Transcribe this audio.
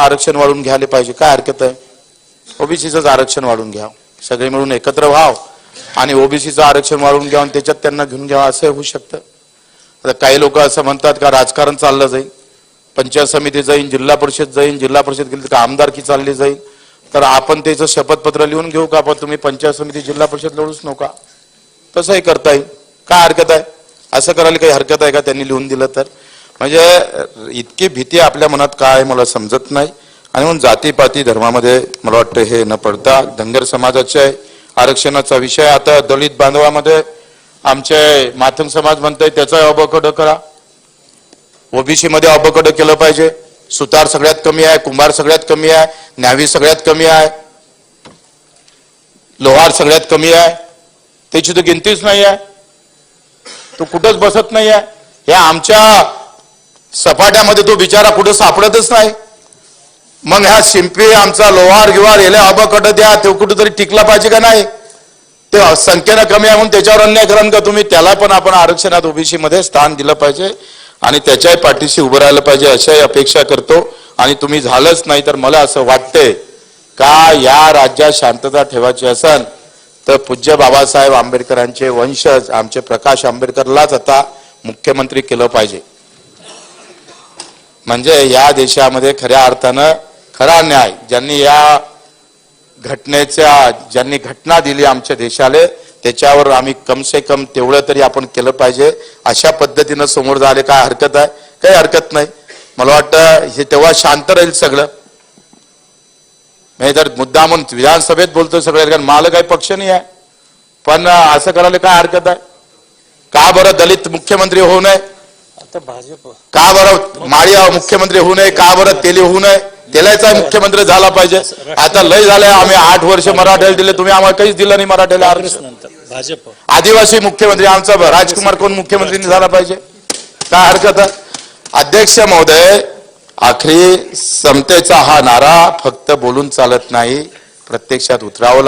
आरक्षण वाढवून घ्यायला पाहिजे, काय हरकत आहे? ओबीसीचं आरक्षण वाढवून घ्या, सगळे मिळून एकत्र व्हाव आणि ओबीसीचं आरक्षण वाढवून घ्या आणि त्याच्यात त्यांना घेऊन घ्यावं, असं होऊ शकतं. आता काही लोक असं म्हणतात का राजकारण चाललं जाईल, पंचायत समिती जाईल, जिल्हा परिषद जाईल, जिल्हा परिषद गेली तर आमदारकी चालली जाईल. तर आपण त्याचं शपथपत्र लिहून घेऊ का, पण तुम्ही पंचायत समिती जिल्हा परिषद लढूच नका, तसंही करता येईल, काय हरकत आहे? असं करायला काही हरकत आहे का त्यांनी लिहून दिलं तर? म्हणजे इतकी भीती आपल्या मनात काय मला समजत नाही. आणि म्हणून जातीपाती धर्मामध्ये मला वाटतं हे न पडता धनगर समाजाच्या आरक्षणाचा विषय, आता दलित बांधवामध्ये आमचे माथंग समाज म्हणतोय त्याचा अबकडं करा, ओबीसी मध्ये अबकडं केलं पाहिजे. सुतार सगळ्यात कमी आहे, कुंभार सगळ्यात कमी आहे, न्यावी सगळ्यात कमी आहे, लोहार सगळ्यात कमी आहे, त्याची तर गिनतीच नाही आहे, तो कुठंच बसत नाही आहे. या आमच्या सपाट्यामध्ये तो बिचारा कुठं सापडतच नाही. मग ह्या शिंपी आमचा लोहार गिवार याला अबकडं द्या, तो कुठेतरी टिकला पाहिजे का नाही? ते संख्येनं कमी आहे म्हणून त्याच्यावर अन्याय करा का तुम्ही? त्याला पण आपण आरक्षणात ओबीसी मध्ये स्थान दिलं पाहिजे आणि त्याच्याही पाठीशी उभं राहिलं पाहिजे अशाही अपेक्षा करतो. आणि तुम्ही झालंच नाही तर मला असं वाटतंय का या राज्यात शांतता ठेवायची असेल तर पूज्य बाबासाहेब आंबेडकरांचे वंशज आमचे प्रकाश आंबेडकरलाच आता मुख्यमंत्री केलं पाहिजे. म्हणजे या देशामध्ये खऱ्या अर्थानं खरा न्याय ज्यांनी या ज्यांनी घटना दिली आमच्या देशाला, त्याच्यावर आम्ही कम से कम तेवढं तरी आपण केलं पाहिजे. अशा पद्धतीनं समोर झाले काय हरकत आहे? काही हरकत नाही. मला वाटतं हे तेव्हा शांत राहील सगळं. नाही तर मुद्दा म्हणून विधानसभेत बोलतोय सगळ्या, कारण मला काही पक्ष नाही आहे, पण असं करायला काय हरकत आहे? का बरं दलित मुख्यमंत्री होऊ नये? भाजप का बरं माळी मुख्यमंत्री होऊ नये? का बरं तेली होऊ नये? तेलाचा मुख्यमंत्री झाला पाहिजे. आता लय झालंय, आम्ही 8 वर्ष मराठ्याला दिले, तुम्ही आम्हाला काहीच दिलं नाही मराठ्याला आरक्षण. भाजप आदिवासी मुख्यमंत्री आमचा राजकुमार कोण मुख्यमंत्री झाला पाहिजे, काय हरकत आहे? अध्यक्ष महोदय, आखरी समतेचा हा नारा फक्त बोलून चालत नाही, प्रत्यक्षात उतरावं लागतं.